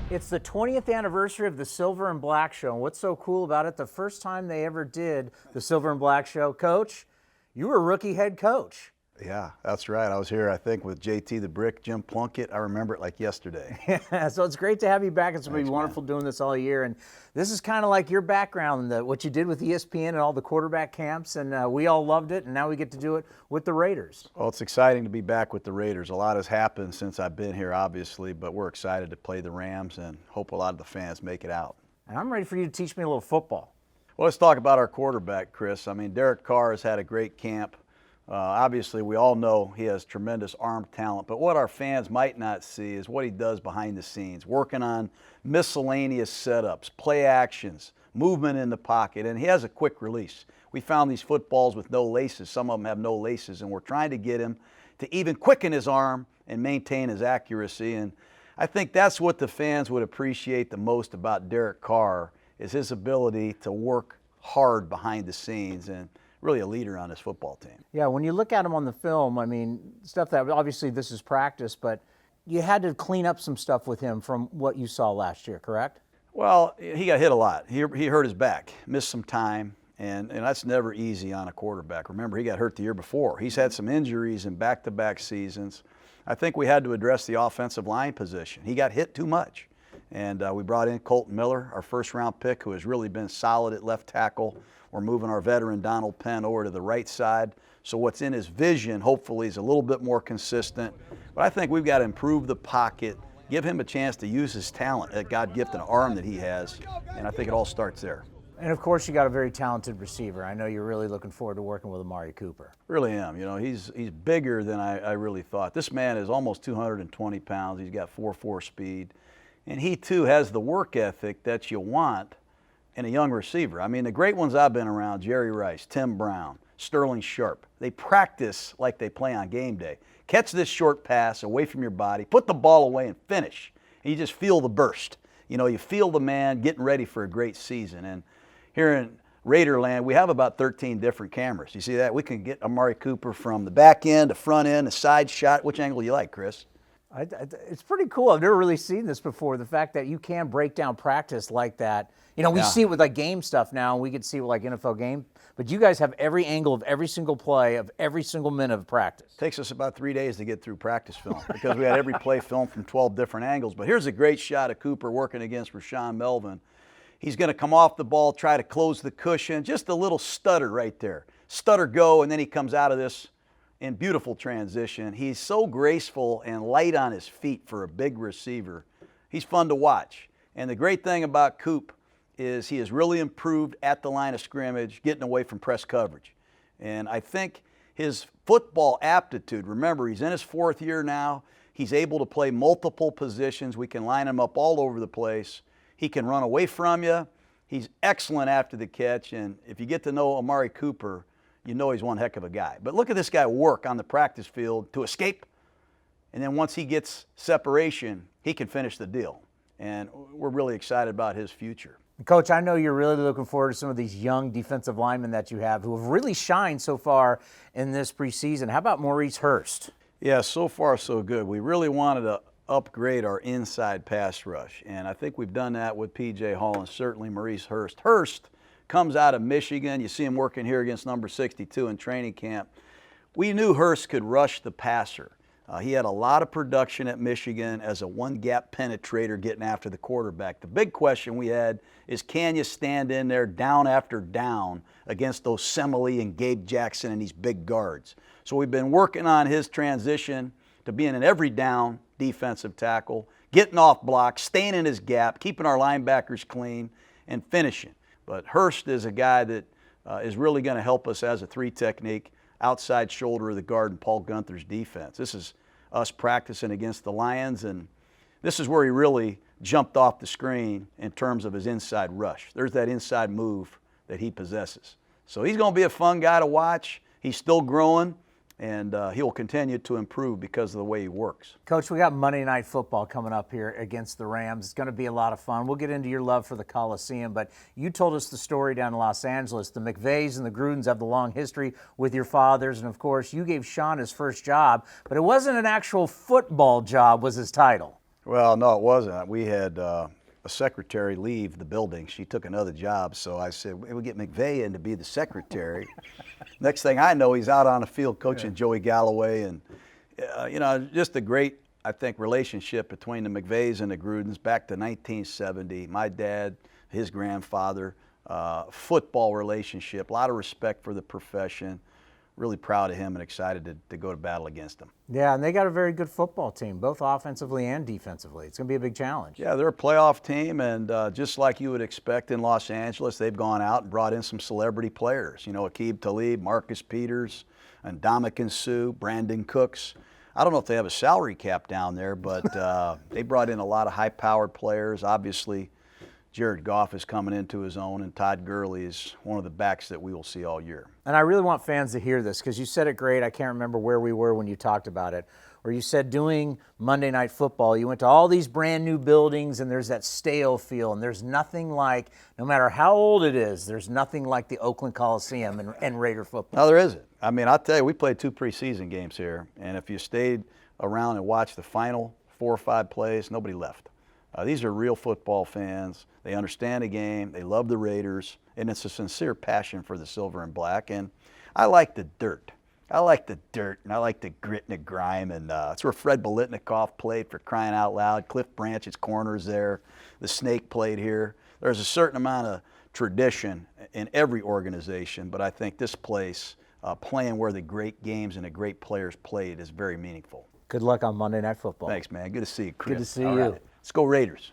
It's the 20th anniversary of the Silver and Black Show. And what's so cool about it, the first time they ever did the Silver and Black Show, Coach, you were a rookie head coach. Yeah, that's right. I was here, I think, with JT the Brick, Jim Plunkett. I remember it like yesterday. Yeah, so it's great to have you back. It's going to be wonderful doing this all year. And this is kind of like your background, what you did with ESPN and all the quarterback camps. And we all loved it. And now we get to do it with the Raiders. Well, it's exciting to be back with the Raiders. A lot has happened since I've been here, obviously, but we're excited to play the Rams and hope a lot of the fans make it out. And I'm ready for you to teach me a little football. Well, let's talk about our quarterback, Chris. I mean, Derek Carr has had a great camp. Obviously, we all know he has tremendous arm talent, but what our fans might not see is what he does behind the scenes, working on miscellaneous setups, play actions, movement in the pocket, and he has a quick release. We found these footballs with no laces. Some of them have no laces, and we're trying to get him to even quicken his arm and maintain his accuracy, and I think that's what the fans would appreciate the most about Derek Carr is his ability to work hard behind the scenes and really a leader on his football team. Yeah, when you look at him on the film, I mean, stuff that obviously this is practice, but you had to clean up some stuff with him from what you saw last year, correct? Well, he got hit a lot. He hurt his back, missed some time, and that's never easy on a quarterback. Remember, he got hurt the year before. He's had some injuries in back-to-back seasons. I think we had to address the offensive line position. He got hit too much. And we brought in Colton Miller, our first-round pick, who has really been solid at left tackle. We're moving our veteran Donald Penn over to the right side. So what's in his vision, hopefully, is a little bit more consistent. But I think we've got to improve the pocket, give him a chance to use his talent, that God-gifted arm that he has, and I think it all starts there. And, of course, you got a very talented receiver. I know you're really looking forward to working with Amari Cooper. Really am. You know, he's bigger than I really thought. This man is almost 220 pounds. He's got 4.4 speed. And he, too, has the work ethic that you want in a young receiver. I mean, the great ones I've been around, Jerry Rice, Tim Brown, Sterling Sharp, they practice like they play on game day. Catch this short pass away from your body, put the ball away and finish. And you just feel the burst. You know, you feel the man getting ready for a great season. And here in Raiderland, we have about 13 different cameras. You see that? We can get Amari Cooper from the back end, the front end, the side shot. Which angle do you like, Chris? It's pretty cool. I've never really seen this before, the fact that you can break down practice like that. You know, we see it with like game stuff now, and we could see it with like NFL game, but you guys have every angle of every single play of every single minute of practice. Takes us about 3 days to get through practice film because we had every play filmed from 12 different angles. But here's a great shot of Cooper working against Rashawn Melvin. He's going to come off the ball, try to close the cushion, just a little stutter right there. Stutter go, and then he comes out of this in beautiful transition. He's so graceful and light on his feet for a big receiver. He's fun to watch. And the great thing about Coop is he has really improved at the line of scrimmage, getting away from press coverage. And I think his football aptitude, remember, he's in his 4th year now. He's able to play multiple positions. We can line him up all over the place. He can run away from you. He's excellent after the catch. And if you get to know Amari Cooper, you know he's one heck of a guy. But look at this guy work on the practice field to escape. And then once he gets separation, he can finish the deal. And we're really excited about his future. Coach, I know you're really looking forward to some of these young defensive linemen that you have who have really shined so far in this preseason. How about Maurice Hurst? Yeah, so far so good. We really wanted to upgrade our inside pass rush, and I think we've done that with P.J. Hall and certainly Maurice Hurst. Hurst comes out of Michigan. You see him working here against number 62 in training camp. We knew Hurst could rush the passer. He had a lot of production at Michigan as a one-gap penetrator getting after the quarterback. The big question we had is, can you stand in there down after down against those Semele and Gabe Jackson and these big guards? So we've been working on his transition to being an every down defensive tackle, getting off blocks, staying in his gap, keeping our linebackers clean, and finishing. But Hurst is a guy that is really going to help us as a 3 technique, outside shoulder of the guard in Paul Gunther's defense. This is us practicing against the Lions, and this is where he really jumped off the screen in terms of his inside rush. There's that inside move that he possesses. So he's going to be a fun guy to watch. He's still growing, and he'll continue to improve because of the way he works. Coach, we got Monday Night Football coming up here against the Rams. It's going to be a lot of fun. We'll get into your love for the Coliseum, but you told us the story down in Los Angeles. The McVays and the Grudens have the long history with your fathers, and of course, you gave Sean his first job, but it wasn't an actual football job was his title. Well, no, it wasn't. We had a secretary leave the building. She took another job, so I said, we'll get McVay in to be the secretary. Next thing I know, he's out on the field coaching Joey Galloway, and just a great, I think, relationship between the McVays and the Grudens back to 1970. My dad, his grandfather, football relationship, a lot of respect for the profession. Really proud of him and excited to go to battle against him. Yeah, and they got a very good football team, both offensively and defensively. It's going to be a big challenge. Yeah, they're a playoff team, and just like you would expect in Los Angeles, they've gone out and brought in some celebrity players. You know, Aqib Talib, Marcus Peters, and Ndamukong Suh, Brandon Cooks. I don't know if they have a salary cap down there, but they brought in a lot of high-powered players. Obviously, Jared Goff is coming into his own, and Todd Gurley is one of the backs that we will see all year. And I really want fans to hear this because you said it great. I can't remember where we were when you talked about it. Where you said doing Monday Night Football, you went to all these brand new buildings and there's that stale feel. And there's nothing like, no matter how old it is, there's nothing like the Oakland Coliseum and Raider football. No, there isn't. I mean, I'll tell you, we played 2 preseason games here. And if you stayed around and watched the final 4 or 5 plays, nobody left. These are real football fans. They understand the game. They love the Raiders. And it's a sincere passion for the silver and black. And I like the dirt. I like the dirt, and I like the grit and the grime. And it's where Fred Biletnikoff played, for crying out loud. Cliff Branch's corners there. The Snake played here. There's a certain amount of tradition in every organization, but I think this place, playing where the great games and the great players played, is very meaningful. Good luck on Monday Night Football. Thanks, man. Good to see you, Chris. Good to see you. Let's go Raiders.